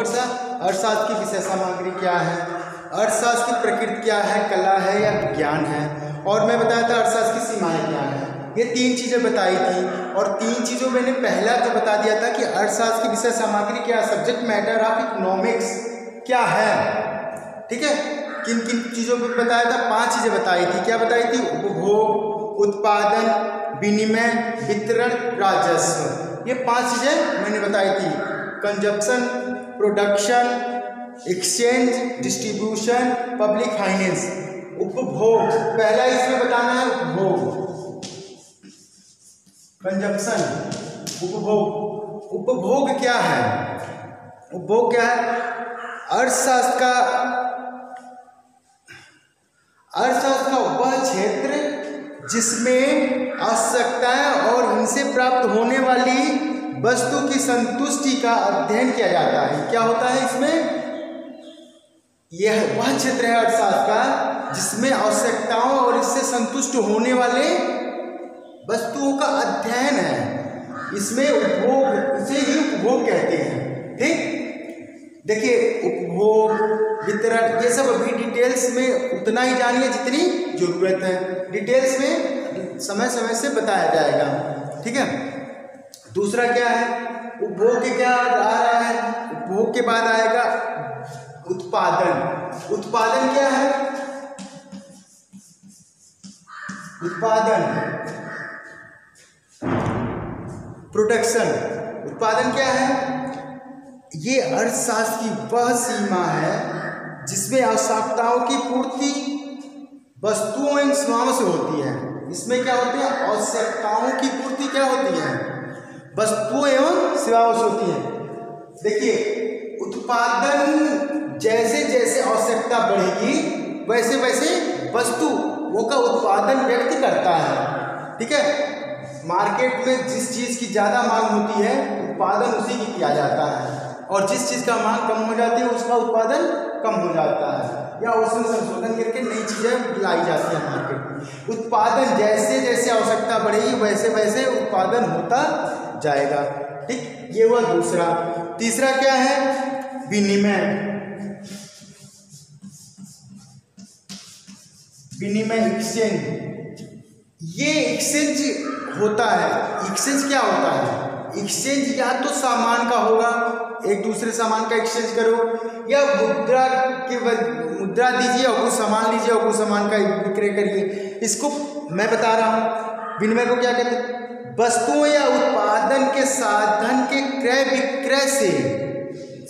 ऊपर सा अर्थशास्त्र की विषय सामग्री क्या है, अर्थशास्त्र की प्रकृति क्या है, कला है या विज्ञान है, और मैं बताया था अर्थशास्त्र की सीमाएं क्या है। ये 3 चीज़ें बताई थी और 3 चीज़ों मैंने पहला तो बता दिया था कि अर्थशास्त्र की विषय सामग्री क्या, सब्जेक्ट मैटर ऑफ इकोनॉमिक्स क्या है, ठीक है। किन किन चीज़ों पर बताया था, 5 चीज़ें बताई थी। क्या बताई थी? उपभोग, उत्पादन, विनिमय, वितरण, राजस्व। ये 5 चीज़ें मैंने बताई थी। Consumption, production, exchange, distribution, public finance. उपभोग पहला इसमें बताना है, उपभोग, कंजप्शन, उपभोग। उपभोग क्या है? उपभोग क्या है? अर्थशास्त्र का वह क्षेत्र जिसमें आवश्यकताएं और उनसे प्राप्त होने वाली वस्तु की संतुष्टि का अध्ययन किया जाता है। क्या होता है इसमें? यह वह क्षेत्र है अर्थशास्त्र का जिसमें आवश्यकताओं और इससे संतुष्ट होने वाले वस्तुओं का अध्ययन है। इसमें उपभोग, इसे ही उपभोग कहते हैं, ठीक। देखिए उपभोग, वितरण, ये सब अभी डिटेल्स में उतना ही जानिए जितनी जरूरत है। डिटेल्स में समय समय से बताया जाएगा, ठीक है। दूसरा क्या है? उपभोग के क्या आ रहा है? उपभोग के बाद आएगा उत्पादन। उत्पादन क्या है? उत्पादन, प्रोडक्शन। उत्पादन क्या है? ये अर्थशास्त्र की वह सीमा है जिसमें आवश्यकताओं की पूर्ति वस्तुओं एवं सेवाओं से होती है। इसमें क्या होती है? आवश्यकताओं की पूर्ति क्या होती है? वस्तुओं एवं सेवाओं से होती है। देखिए उत्पादन, जैसे जैसे आवश्यकता बढ़ेगी वैसे वैसे वस्तुओं का उत्पादन व्यक्ति करता है, ठीक है। मार्केट में जिस चीज़ की ज़्यादा मांग होती है उत्पादन उसी की किया जाता है, और जिस चीज़ का मांग कम हो जाती है उसका उत्पादन कम हो जाता है, या उसमें संशोधन करके नई चीज़ें लाई जाती हैं मार्केट में। उत्पादन जैसे जैसे आवश्यकता बढ़ेगी वैसे वैसे उत्पादन होता जाएगा, ठीक। ये हुआ दूसरा। तीसरा क्या है? विनिमय। विनिमय, एक्सचेंज। ये एक्सचेंज होता है। एक्सचेंज क्या होता है? एक्सचेंज या तो सामान का होगा, एक दूसरे सामान का एक्सचेंज करो, या मुद्रा दीजिए और कुछ सामान लीजिए और कुछ सामान का विक्रय करिए। इसको मैं बता रहा हूँ। विनिमय को क्या कहते हैं? वस्तुओं या उत्पादन के साधन के क्रय विक्रय से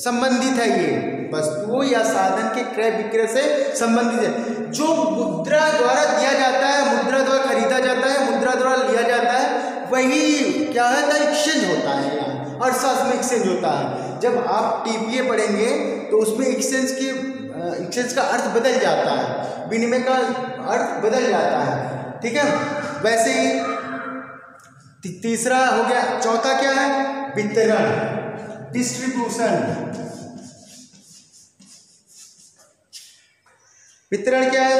संबंधित है। ये वस्तुओं या साधन के क्रय विक्रय से संबंधित है। जो मुद्रा द्वारा दिया जाता है, मुद्रा द्वारा खरीदा जाता है, मुद्रा द्वारा लिया जाता है, वही क्या है? एक्सचेंज होता है। यहाँ अर्थशास्त्र में एक्सचेंज होता है। जब आप टीपीए पढ़ेंगे तो उसमें एक्सचेंज का अर्थ बदल जाता है, विनिमय का अर्थ बदल जाता है, ठीक है। वैसे ही तीसरा हो गया। चौथा क्या है? वितरण, डिस्ट्रीब्यूशन। वितरण क्या है?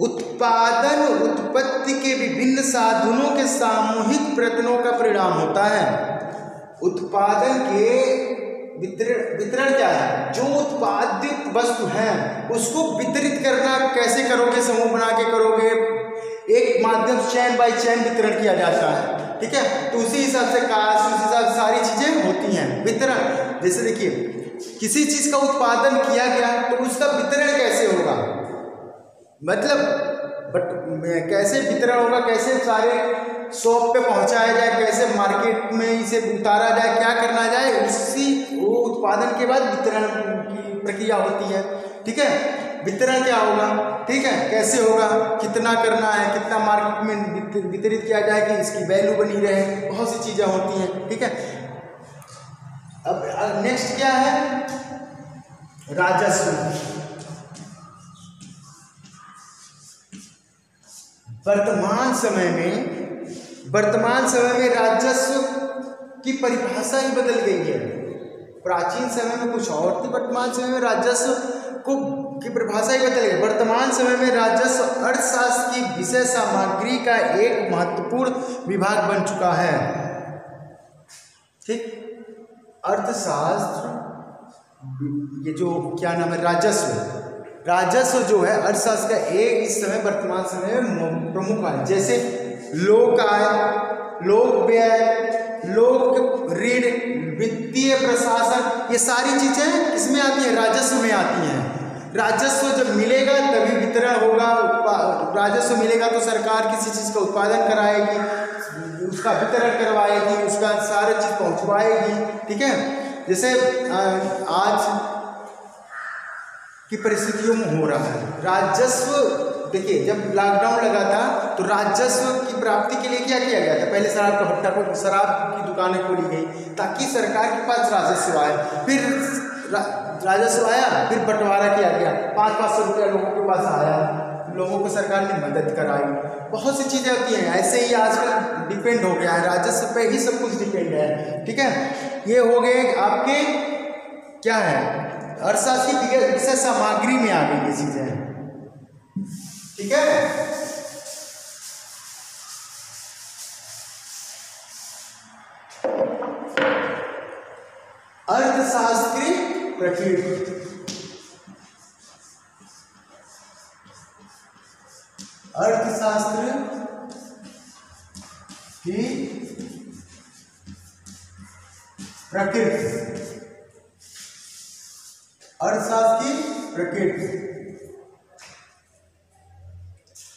उत्पादन उत्पत्ति के विभिन्न साधनों के सामूहिक प्रयत्नों का परिणाम होता है। उत्पादन के वितरण क्या है? जो उत्पादित वस्तु है उसको वितरित करना कैसे करोगे? समूह बना के करोगे, एक माध्यम चैन बाय चैन वितरण किया जाता है, ठीक है। तो उसी हिसाब से कास्ट, उसी हिसाब से सारी चीजें होती हैं। वितरण, जैसे देखिए किसी चीज का उत्पादन किया गया तो उसका वितरण कैसे होगा? मतलब कैसे वितरण होगा, कैसे सारे शॉप पे पहुंचाया जाए, कैसे मार्केट में इसे उतारा जाए, क्या करना जाए, उसी वो उत्पादन के बाद वितरण की प्रक्रिया होती है, ठीक है। वितरण क्या होगा, ठीक है, कैसे होगा, कितना करना है, कितना मार्केट में वितरित किया जाए कि इसकी वैल्यू बनी रहे, बहुत सी चीज़ें होती हैं, ठीक है। अब नेक्स्ट क्या है? राजस्व। वर्तमान समय में राजस्व की परिभाषा ही बदल गई है। प्राचीन समय में कुछ और थी, वर्तमान समय में राजस्व की परिभाषा ही बदल गई। वर्तमान समय में राजस्व अर्थशास्त्र की विषय सामग्री का एक महत्वपूर्ण विभाग बन चुका है, ठीक। अर्थशास्त्र ये जो क्या नाम है, राजस्व जो है अर्थशास्त्र का एक इस समय वर्तमान समय में प्रमुख है। जैसे लोक आय, लोक व्यय, लोक ऋण, वित्तीय प्रशासन, ये सारी चीजें किसमें आती हैं, राजस्व में आती हैं। राजस्व जब मिलेगा तभी वितरण होगा, राजस्व मिलेगा तो सरकार किसी चीज का उत्पादन कराएगी, उसका वितरण करवाएगी, उसका सारा चीज पहुंचवाएगी। ठीक है, जैसे आज की परिस्थितियों में हो रहा है राजस्व। देखिए जब लॉकडाउन लगा था तो राजस्व की प्राप्ति के लिए क्या किया गया था, पहले शराब का भट्टा को, शराब की दुकानें खोली गई ताकि सरकार के पास राजस्व आए। फिर राजस्व आया, फिर बंटवारा किया गया, 500-500 रुपया लोगों के पास आया, लोगों को सरकार ने मदद कराई। बहुत सी चीज़ें होती हैं, ऐसे ही आजकल डिपेंड हो गया है, राजस्व पे ही सब कुछ डिपेंड है। ठीक है, ये हो गए आपके क्या है, अर्थशास्त्र की विषय सामग्री में आ गई ये चीजें। ठीक है, अर्थशास्त्री प्रकृति, अर्थशास्त्र की प्रकृति, अर्थशास्त्र की प्रकृति,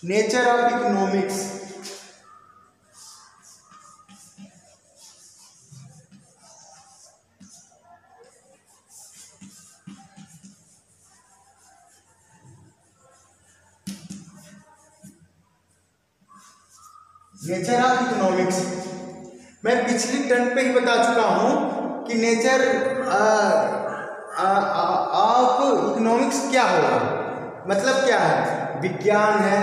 nature of economics, nature of economics. मैं पिछली टर्न पे ही बता चुका हूं कि नेचर ऑफ इकोनॉमिक्स क्या होगा, मतलब क्या है, विज्ञान है,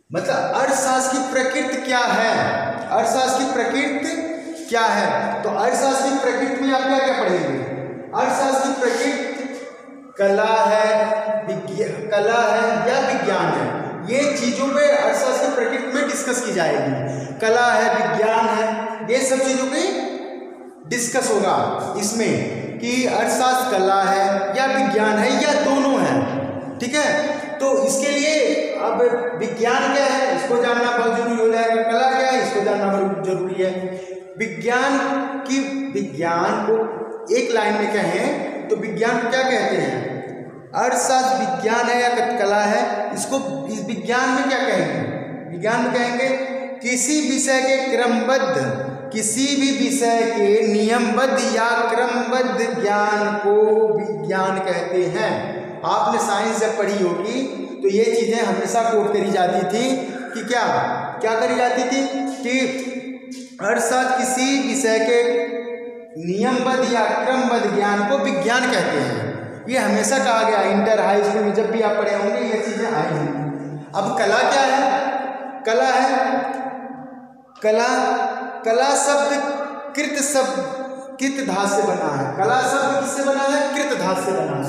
मतलब अर्थशास्त्र की प्रकृति क्या है, अर्थशास्त्र की प्रकृति क्या है। तो अर्थशास्त्र की प्रकृति में आप क्या क्या पढ़ेंगे, अर्थशास्त्र की प्रकृति कला है, कला है या विज्ञान है, ये चीजों पे अर्थशास्त्र की प्रकृति में डिस्कस की जाएगी। कला है, विज्ञान है, ये सब चीजों पे डिस्कस होगा इसमें कि अर्थशास्त्र कला है या विज्ञान है या दोनों है। ठीक है, तो इसके लिए अब विज्ञान क्या है इसको जानना बहुत जरूरी हो जाएगा, कला क्या है इसको जानना बहुत जरूरी है। विज्ञान को एक लाइन में कहें तो विज्ञान को क्या कहते हैं, अर्थशास्त्र विज्ञान है या कला है, इसको इस विज्ञान में क्या कहेंगे, विज्ञान में कहेंगे किसी विषय के क्रमबद्ध, किसी भी विषय के नियमबद्ध या क्रमबद्ध ज्ञान को विज्ञान कहते हैं। आपने साइंस जब पढ़ी होगी तो ये चीजें हमेशा कोट करी जाती थी कि क्या क्या करी जाती थी कि अर्थशास्त्र किसी विषय के नियमबद्ध या क्रमबद्ध ज्ञान को विज्ञान कहते हैं। ये हमेशा कहा गया, इंटर हाई स्कूल में जब भी आप पढ़े होंगे ये चीजें आई हैं। अब कला क्या है, कला है, कला शब्द कृत धातु से बना है, कला शब्द किससे बना है, कृत धातु से बना है,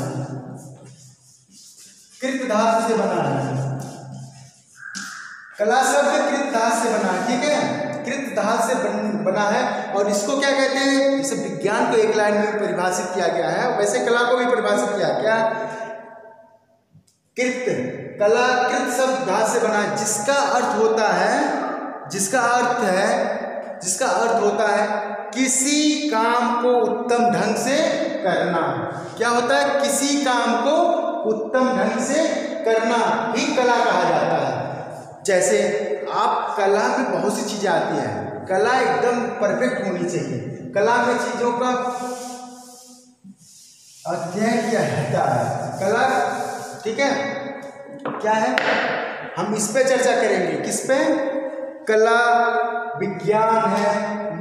कृत धातु से बना है, कला शब्द कृत धातु से बना है। ठीक है, कृत धातु से बना है और इसको क्या कहते हैं, इसे विज्ञान को एक लाइन में परिभाषित किया गया है, वैसे कला को भी परिभाषित किया क्या, कृत, कला कृत शब्द धातु से बना है, जिसका अर्थ होता है किसी काम को उत्तम ढंग से करना। क्या होता है, किसी काम को उत्तम ढंग से करना ही कला कहा जाता है। जैसे आप कला में बहुत सी चीजें आती हैं, कला एकदम परफेक्ट होनी चाहिए, कला में चीजों का अध्ययन किया जाता है, कला ठीक है क्या है, हम इस पे चर्चा करेंगे, किस पे, कला विज्ञान है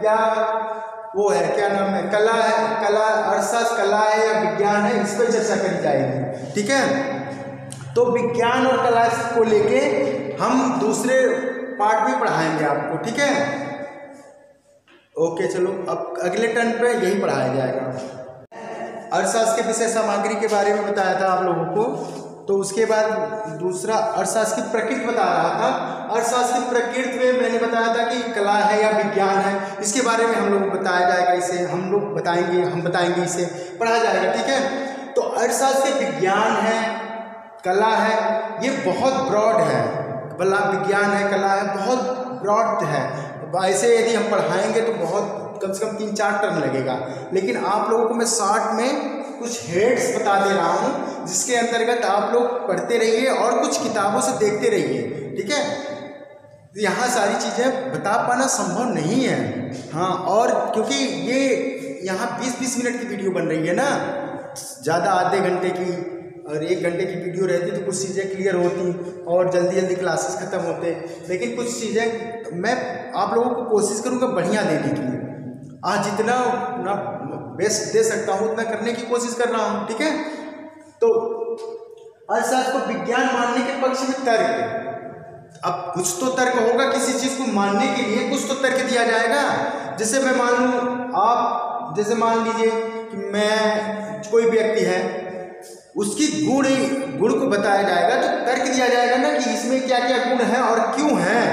या वो है क्या नाम है, कला है, कला अर्थशास्त्र कला है या विज्ञान है, इस पर चर्चा करी जाएगी। ठीक है, तो विज्ञान और कला को लेके हम दूसरे पार्ट में पढ़ाएंगे आपको। ठीक है, ओके, चलो अब अगले टर्न पे यही पढ़ाया जाएगा। अर्थशास्त्र के विषय सामग्री के बारे में बताया था आप लोगों को, तो उसके बाद दूसरा अर्थशास्त्र की प्रकृति बता रहा था। अर्थशास्त्र की प्रकृति में मैंने बताया बताया था कि कला है या विज्ञान है, इसके बारे में हम लोग बताया जाएगा, इसे हम लोग बताएंगे, इसे पढ़ा जाएगा, ठीक है। तो अर्थशास्त्र विज्ञान है, कला है, ये बहुत ब्रॉड है, भला विज्ञान है, कला है, बहुत ब्रॉड है। ऐसे यदि हम पढ़ाएंगे तो बहुत कम से कम 3-4 टर्म लगेगा, लेकिन आप लोगों को मैं शॉर्ट में कुछ हेड्स बता दे रहा हूँ, जिसके अंतर्गत आप लोग पढ़ते रहिए और कुछ किताबों से देखते रहिए, ठीक है। यहाँ सारी चीज़ें बता पाना संभव नहीं है, हाँ, और क्योंकि ये यहाँ 20-20 मिनट की वीडियो बन रही है ना, ज़्यादा आधे घंटे की और 1 घंटे की वीडियो रहती तो कुछ चीज़ें क्लियर होती और जल्दी जल्दी क्लासेस ख़त्म होते, लेकिन कुछ चीज़ें मैं आप लोगों को कोशिश करूँगा बढ़िया देने की। आज जितना ना बेस्ट दे सकता हूँ उतना करने की कोशिश कर रहा हूँ, ठीक है। तो अर्थशास्त्र को विज्ञान मानने के पक्ष में तर्क, अब कुछ तो तर्क होगा, किसी चीज़ को मानने के लिए कुछ तो तर्क दिया जाएगा। जैसे मैं मान लूँ, आप जैसे मान लीजिए कि मैं कोई व्यक्ति है, उसकी गुण को बताया जाएगा, तो तर्क दिया जाएगा ना कि इसमें क्या क्या गुण है और क्यों है,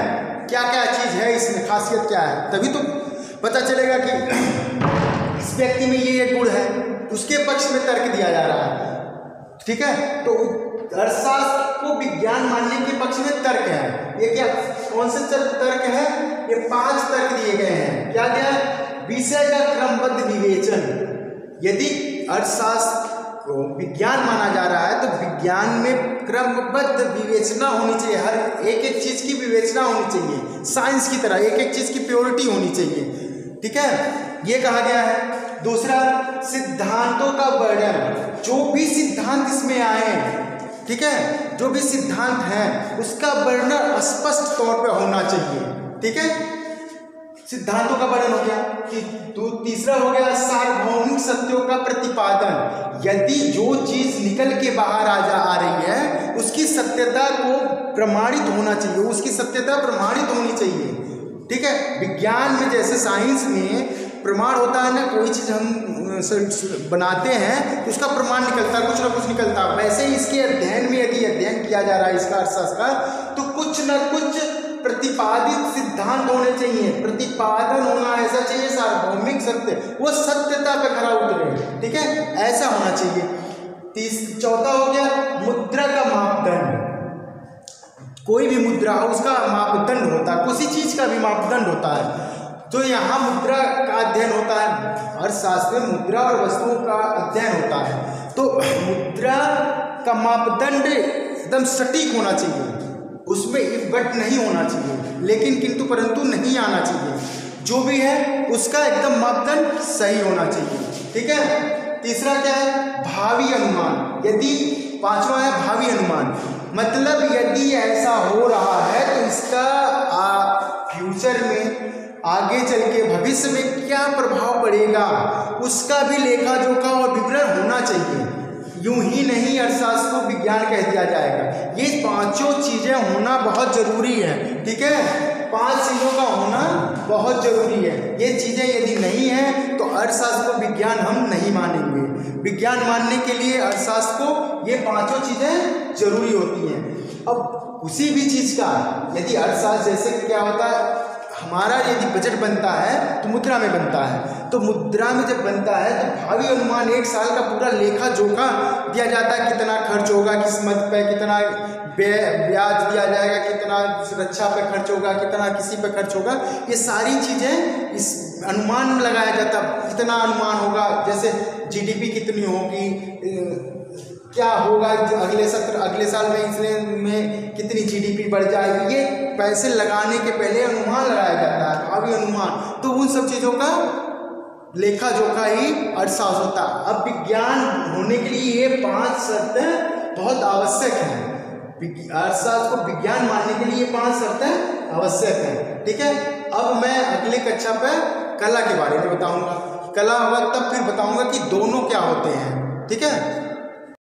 क्या क्या चीज़ है, इसमें खासियत क्या है, तभी तो पता चलेगा कि इस व्यक्ति में ये गुण है, उसके पक्ष में तर्क दिया जा रहा है, ठीक है। तो अर्थशास्त्र को विज्ञान मानने के पक्ष में तर्क है। ये क्या, कौन से तर्क है, ये 5 तर्क दिए गए हैं। क्या क्या, विषय का क्रमबद्ध विवेचन, यदि अर्थशास्त्र को विज्ञान माना जा रहा है तो विज्ञान में क्रमबद्ध विवेचना होनी चाहिए, हर एक चीज की विवेचना होनी चाहिए, साइंस की तरह एक चीज की प्योरिटी होनी चाहिए, ठीक है, ये कहा गया है। दूसरा, सिद्धांतों का वर्णन, जो भी सिद्धांत इसमें आए, ठीक है, जो भी सिद्धांत है उसका वर्णन स्पष्ट तौर पे होना चाहिए, ठीक है। सिद्धांतों का वर्णन हो गया कि तीसरा हो गया सार्वभौमिक सत्यों का प्रतिपादन, यदि जो चीज निकल के बाहर आ रही है उसकी सत्यता को प्रमाणित होना चाहिए, उसकी सत्यता प्रमाणित होनी चाहिए, ठीक है। विज्ञान में जैसे साइंस में प्रमाण होता है ना, कोई चीज हम बनाते हैं तो उसका प्रमाण निकलता है, कुछ ना कुछ निकलता है, वैसे ही इसके अध्ययन में यदि अध्ययन किया जा रहा है इसका अर्थशास्त्र का, तो कुछ ना कुछ प्रतिपादित सिद्धांत होने चाहिए, प्रतिपादन होना ऐसा चाहिए, सार्वभौमिक सत्य, वो सत्यता पे खरा उतरे, ठीक है, ऐसा होना चाहिए। चौथा हो गया मुद्रा का मापदंड, कोई भी मुद्रा उसका मापदंड होता है, किसी चीज का भी मापदंड होता है, तो यहाँ मुद्रा का अध्ययन होता है, अर्थशास्त्र में मुद्रा और वस्तुओं का अध्ययन होता है। तो मुद्रा का मापदंड एकदम सटीक होना चाहिए, उसमें इफगट नहीं होना चाहिए, लेकिन किंतु परंतु नहीं आना चाहिए, जो भी है उसका एकदम मापदंड सही होना चाहिए, ठीक है। तीसरा क्या है, भावी अनुमान, यदि 5वां है भावी अनुमान, मतलब यदि ऐसा हो रहा है तो इसका फ्यूचर में आगे चल के भविष्य में क्या प्रभाव पड़ेगा, उसका भी लेखा जोखा और विवरण होना चाहिए, यूं ही नहीं अर्थशास्त्र को विज्ञान कह दिया जाएगा। ये 5 चीजें होना बहुत जरूरी है, ठीक है, 5 चीजों का होना बहुत जरूरी है। ये चीजें यदि नहीं है तो अर्थशास्त्र को विज्ञान हम नहीं मानेंगे। विज्ञान मानने के लिए अर्थशास्त्र को ये 5 चीजें जरूरी होती हैं। अब किसी भी चीज का यदि अर्थशास्त्र, जैसे क्या होता है, हमारा यदि बजट बनता है तो मुद्रा में बनता है, तो मुद्रा में जब बनता है तो भावी अनुमान 1 साल का पूरा लेखा जोखा दिया जाता है, कितना खर्च होगा किस मद पे, कितना ब्याज दिया जाएगा, कितना सुरक्षा पे खर्च होगा, कितना किसी पे खर्च होगा, ये सारी चीज़ें इस अनुमान में लगाया जाता है। कितना अनुमान होगा, जैसे जीडीपी कितनी होगी, क्या होगा अगले साल में, इसमें कितनी जीडीपी बढ़ जाएगी, ये पैसे लगाने के पहले अनुमान लगाया जाता है, भावी अनुमान। तो उन सब चीज़ों का लेखा जोखा ही अर्थशास्त्र होता है। अब विज्ञान होने के लिए ये 5 शर्तें बहुत आवश्यक हैं, अर्थशास्त्र को विज्ञान मानने के लिए 5 शर्तें आवश्यक हैं, ठीक है। अब मैं अगले कक्षा पे कला के बारे में बताऊंगा, कला होगा तब फिर बताऊंगा कि दोनों क्या होते हैं, ठीक है।